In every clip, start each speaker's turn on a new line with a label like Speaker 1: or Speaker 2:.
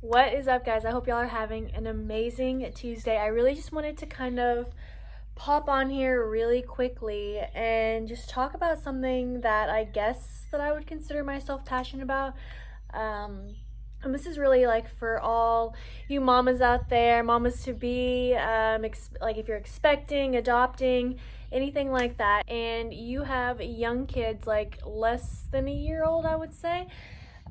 Speaker 1: What is up, guys? I hope y'all are having an amazing Tuesday. I really just wanted to kind of pop on here really quickly and just talk about something that I guess that I would consider myself passionate about. Um, and this is really like for all you mamas out there, mamas to be, like if you're expecting, adopting, anything like that, and you have young kids, like less than a year old, I would say.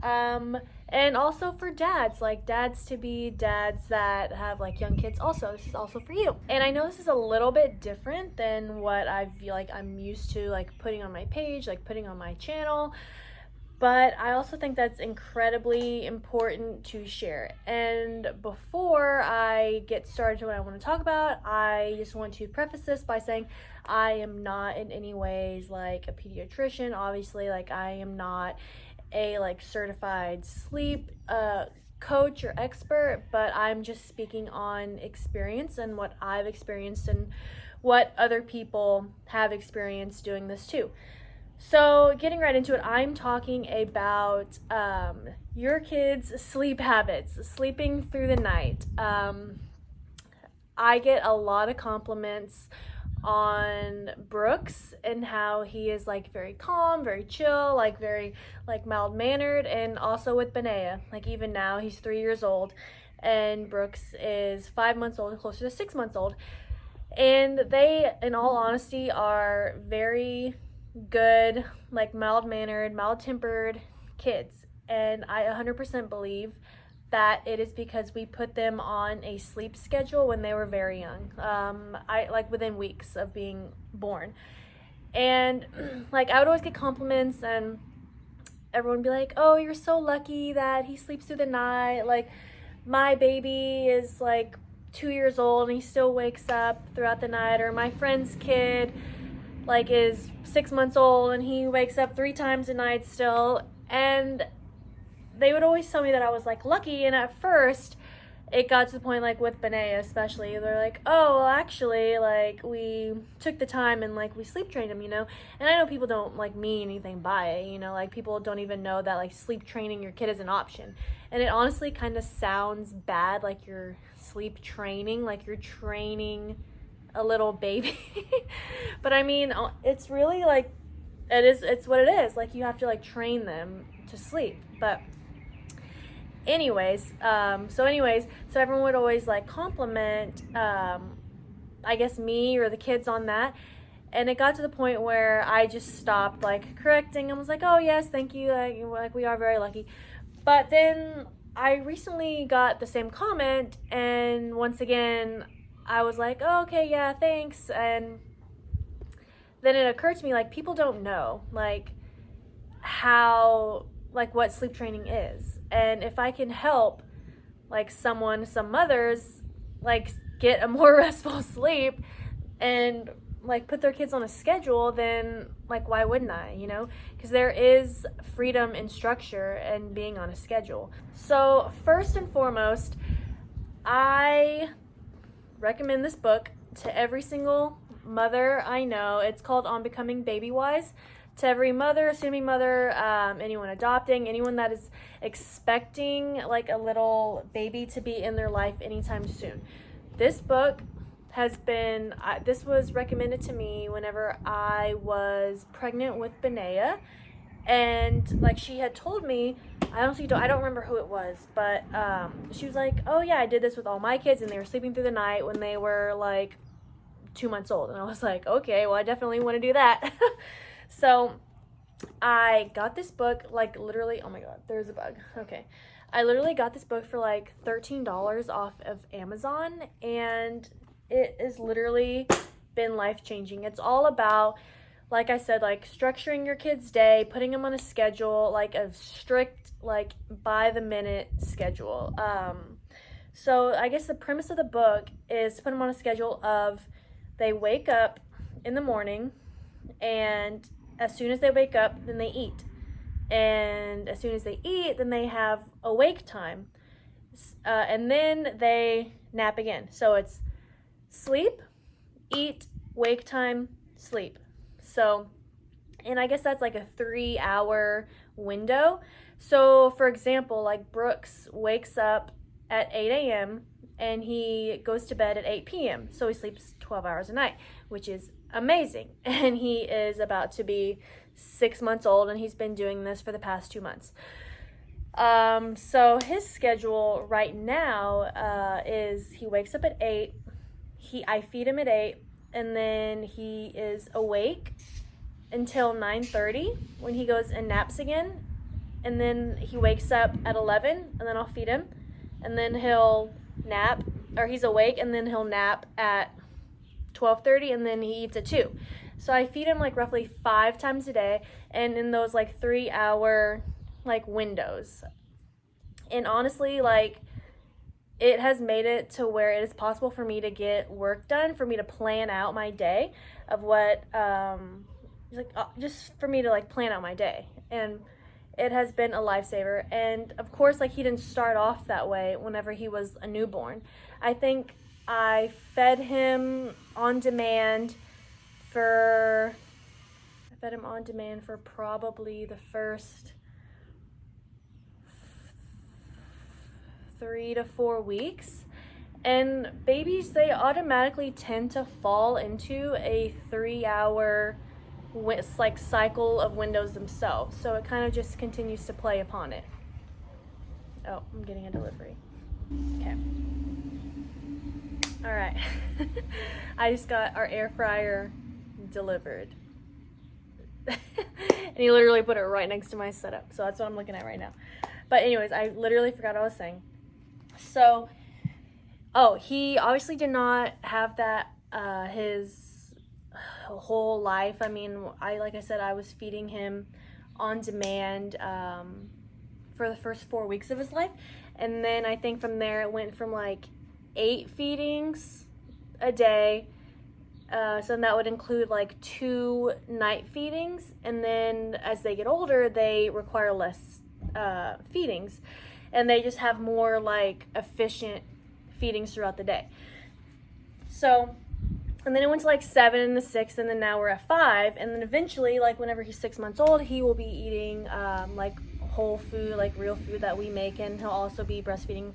Speaker 1: Um, and also for dads, like dads to be dads that have like young kids also. This is also for you. And I know this is a little bit different than what I feel like I'm used to like putting on my page, like putting on my channel. But I also think that's incredibly important to share. And before I get started to what I want to talk about, I just want to preface this by saying I am not in any ways like a pediatrician. Obviously, like I am not a like certified sleep coach or expert, but I'm just speaking on experience and what I've experienced and what other people have experienced doing this too. So, getting right into it, I'm talking about your kids' sleep habits, sleeping through the night. I get a lot of compliments on Brooks and how he is like very calm, very chill, like very like mild mannered, and also with Benea. Like even now he's 3 years old, and Brooks is 5 months old, closer to 6 months old, and they, in all honesty, are very good, like mild mannered, mild tempered kids, and I 100% believe that it is because we put them on a sleep schedule when they were very young. I like within weeks of being born. And like I would always get compliments and everyone would be like, "Oh, you're so lucky that he sleeps through the night." Like my baby is like 2 years old and he still wakes up throughout the night, or my friend's kid like is 6 months old and he wakes up 3 times a night still. And they would always tell me that I was like lucky, and at first it got to the point like with Benea especially, they're like, "Oh, well, actually like we took the time and like we sleep trained him, you know." And I know people don't like mean anything by it, you know, like people don't even know that like sleep training your kid is an option. And it honestly kind of sounds bad, like you're sleep training, like you're training a little baby. But I mean, it's really like it's what it is. Like you have to like train them to sleep. But so everyone would always like compliment I guess me or the kids on that, and it got to the point where I just stopped like correcting and was like, "Oh yes, thank you, like we are very lucky." But then I recently got the same comment, and once again I was like, "Oh, okay, yeah, thanks." And then it occurred to me, like, people don't know like how, like what sleep training is, and if I can help like some mothers like get a more restful sleep and like put their kids on a schedule, then like why wouldn't I, you know? Because there is freedom in structure and being on a schedule. So first and foremost, I recommend this book to every single mother I know. It's called On Becoming Baby Wise. To every mother, assuming mother, anyone adopting, anyone that is expecting like a little baby to be in their life anytime soon. This book this was recommended to me whenever I was pregnant with Benea, and like she had told me, I don't remember who it was, but she was like, "Oh yeah, I did this with all my kids and they were sleeping through the night when they were like 2 months old." And I was like, "Okay, well I definitely want to do that." So I got this book, like literally, oh my god, there's a bug. Okay. I literally got this book for like $13 off of Amazon, and it has literally been life-changing. It's all about, like I said, like structuring your kid's day, putting them on a schedule, like a strict, like by the minute schedule. So I guess the premise of the book is to put them on a schedule of they wake up in the morning, and as soon as they wake up, then they eat. And as soon as they eat, then they have awake time. And then they nap again. So it's sleep, eat, wake time, sleep. So, and I guess that's like a 3-hour window. So, for example, like Brooks wakes up at 8 a.m. and he goes to bed at 8 p.m. So he sleeps 12 hours a night, which is amazing. And he is about to be 6 months old, and he's been doing this for the past 2 months. So his schedule right now is he wakes up at 8. I feed him at 8, and then he is awake until 9:30 when he goes and naps again. And then he wakes up at 11, and then I'll feed him, and then he'll nap, or he's awake, and then he'll nap at 12:30, and then he eats at 2. So I feed him like roughly 5 times a day, and in those like 3-hour like windows. And honestly, like, it has made it to where it is possible for me to get work done, for me to plan out my day of what just for me to like plan out my day. And it has been a lifesaver. And of course, like, he didn't start off that way whenever he was a newborn. I think I fed him on demand for probably the first 3 to 4 weeks. And babies, they automatically tend to fall into a 3-hour like cycle of windows themselves. So it kind of just continues to play upon it. Oh, I'm getting a delivery. Okay. All right. I just got our air fryer delivered. And he literally put it right next to my setup. So that's what I'm looking at right now. But anyways, I literally forgot what I was saying. So, he obviously did not have that his whole life. I mean, like I said, I was feeding him on demand for the first 4 weeks of his life. And then I think from there it went from like 8 feedings a day. So that would include like 2 night feedings. And then as they get older, they require less feedings. And they just have more like efficient feedings throughout the day. So, and then it went to like 7 and the 6, and then now we're at 5. And then eventually, like whenever he's 6 months old, he will be eating like whole food, like real food that we make, and he'll also be breastfeeding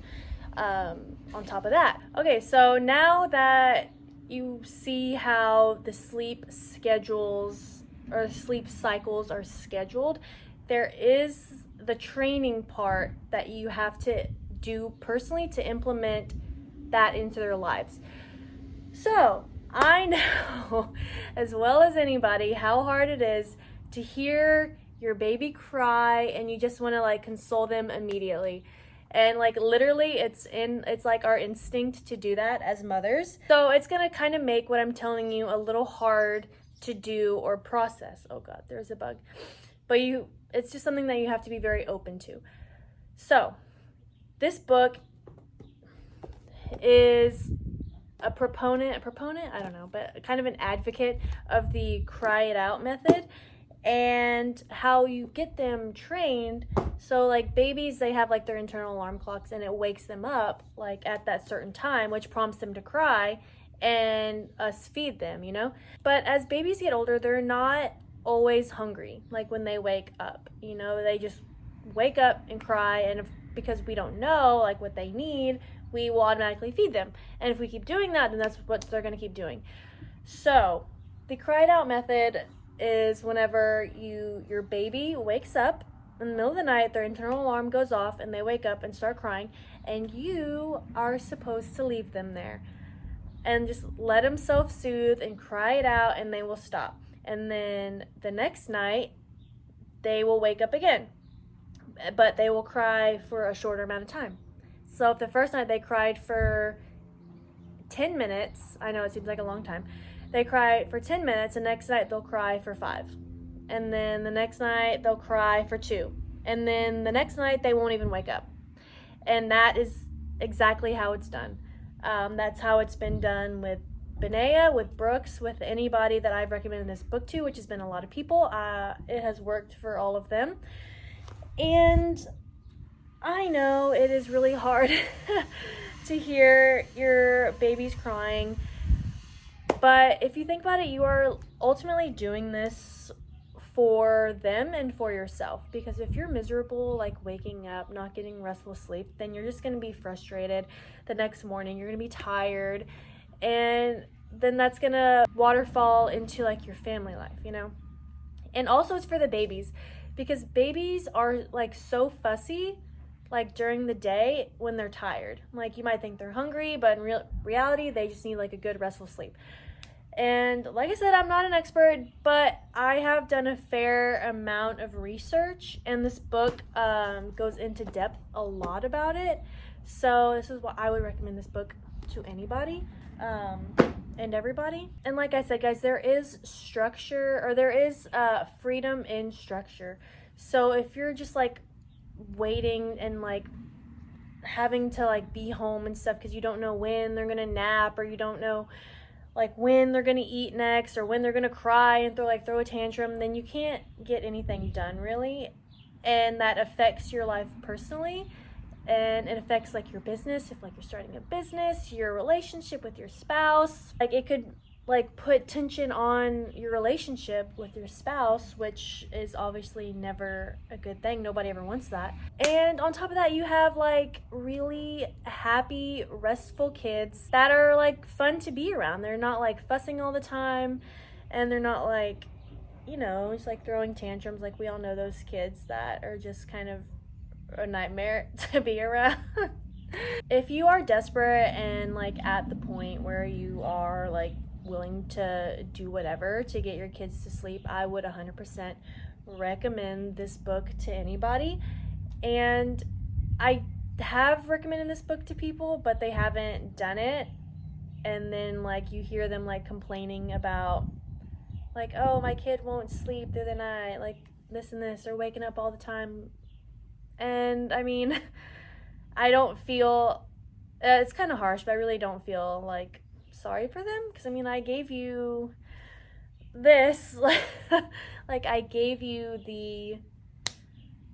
Speaker 1: on top of that. Okay, so now that you see how the sleep schedules or sleep cycles are scheduled, there is the training part that you have to do personally to implement that into their lives. So I know as well as anybody how hard it is to hear your baby cry and you just want to like console them immediately. And like literally it's like our instinct to do that as mothers. So it's gonna kind of make what I'm telling you a little hard to do or process. Oh God, there's a bug. But it's just something that you have to be very open to. So this book is a proponent, I don't know, but kind of an advocate of the cry it out method and how you get them trained. So like babies, they have like their internal alarm clocks and it wakes them up like at that certain time, which prompts them to cry and us feed them, you know? But as babies get older, they're not always hungry. Like when they wake up, you know, they just wake up and cry. And because we don't know like what they need, we will automatically feed them. And if we keep doing that, then that's what they're going to keep doing. So the cry it out method is whenever your baby wakes up in the middle of the night, their internal alarm goes off and they wake up and start crying, and you are supposed to leave them there and just let them self-soothe and cry it out, and they will stop. And then the next night they will wake up again, but they will cry for a shorter amount of time. So if the first night they cried for 10 minutes, I know it seems like a long time, they cry for 10 minutes, the next night they'll cry for 5. And then the next night they'll cry for 2. And then the next night they won't even wake up. And that is exactly how it's done. That's how it's been done with Benea, with Brooks, with anybody that I've recommended this book to, which has been a lot of people. It has worked for all of them. And I know it is really hard to hear your babies crying, but if you think about it, you are ultimately doing this for them and for yourself. Because if you're miserable, like waking up, not getting restful sleep, then you're just going to be frustrated the next morning. You're going to be tired, and then that's going to waterfall into like your family life, you know? And also it's for the babies, because babies are like so fussy like during the day when they're tired. Like you might think they're hungry, but in reality they just need like a good restful sleep. And like I said, I'm not an expert, but I have done a fair amount of research, and this book goes into depth a lot about it. So this is what I would recommend this book to anybody and everybody. And like I said, guys, there is structure, or there is freedom in structure. So if you're just like waiting and like having to like be home and stuff because you don't know when they're gonna nap, or you don't know like when they're gonna eat next, or when they're gonna cry and throw a tantrum, then you can't get anything done really, and that affects your life personally, and it affects like your business, if like you're starting a business, your relationship with your spouse. Like it could like put tension on your relationship with your spouse, which is obviously never a good thing. Nobody ever wants that. And on top of that, you have like really happy, restful kids that are like fun to be around. They're not like fussing all the time, and they're not like, you know, just like throwing tantrums. Like we all know those kids that are just kind of a nightmare to be around. If you are desperate and like at the point where you are like willing to do whatever to get your kids to sleep, I would 100% recommend this book to anybody. And I have recommended this book to people, but they haven't done it, and then like you hear them like complaining about like, oh, my kid won't sleep through the night, like this and this, or waking up all the time. And I mean, I don't feel, it's kind of harsh, but I really don't feel like sorry for them, because I mean, I gave you this, like I gave you the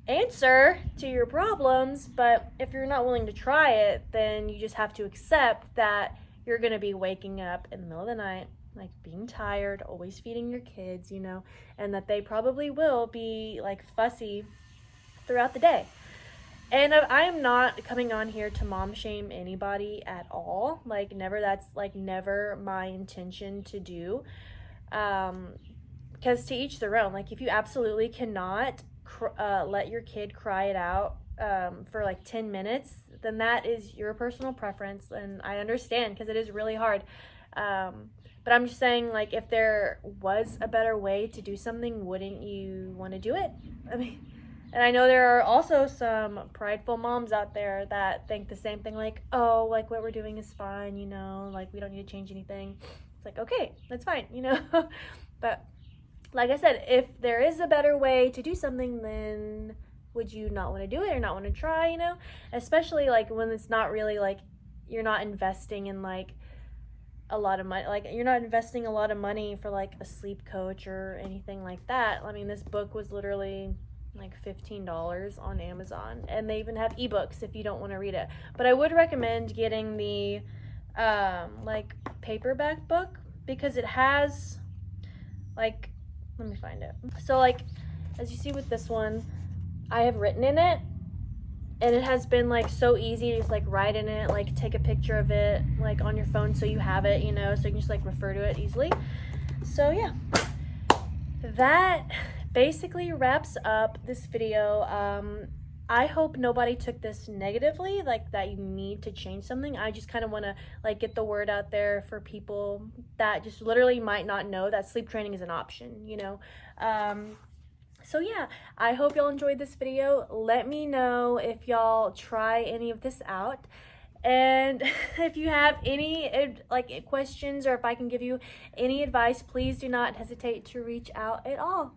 Speaker 1: answer to your problems, but if you're not willing to try it, then you just have to accept that you're gonna be waking up in the middle of the night, like being tired, always feeding your kids, you know, and that they probably will be like fussy throughout the day. And I am not coming on here to mom shame anybody at all. Like never, that's like never my intention to do. Because to each their own. Like if you absolutely cannot let your kid cry it out for like 10 minutes, then that is your personal preference. And I understand, because it is really hard. But I'm just saying, like, if there was a better way to do something, wouldn't you want to do it? I mean, and I know there are also some prideful moms out there that think the same thing, like, oh, like what we're doing is fine, you know, like we don't need to change anything. It's like, okay, that's fine, you know. But like I said, if there is a better way to do something, then would you not want to do it, or not want to try, you know? Especially like when it's not really like, you're not investing in like a lot of money, like you're not investing a lot of money for like a sleep coach or anything like that. I mean, this book was literally like $15 on Amazon, and they even have ebooks if you don't want to read it. But I would recommend getting the like paperback book, because it has like, let me find it. So like, as you see with this one, I have written in it, and it has been like so easy to just like write in it, like take a picture of it like on your phone so you have it, you know, so you can just like refer to it easily. So yeah, that basically wraps up this video. I hope nobody took this negatively, like that you need to change something. I just kind of want to like get the word out there for people that just literally might not know that sleep training is an option, you know. So yeah, I hope y'all enjoyed this video. Let me know if y'all try any of this out. And if you have any like questions, or if I can give you any advice, please do not hesitate to reach out at all.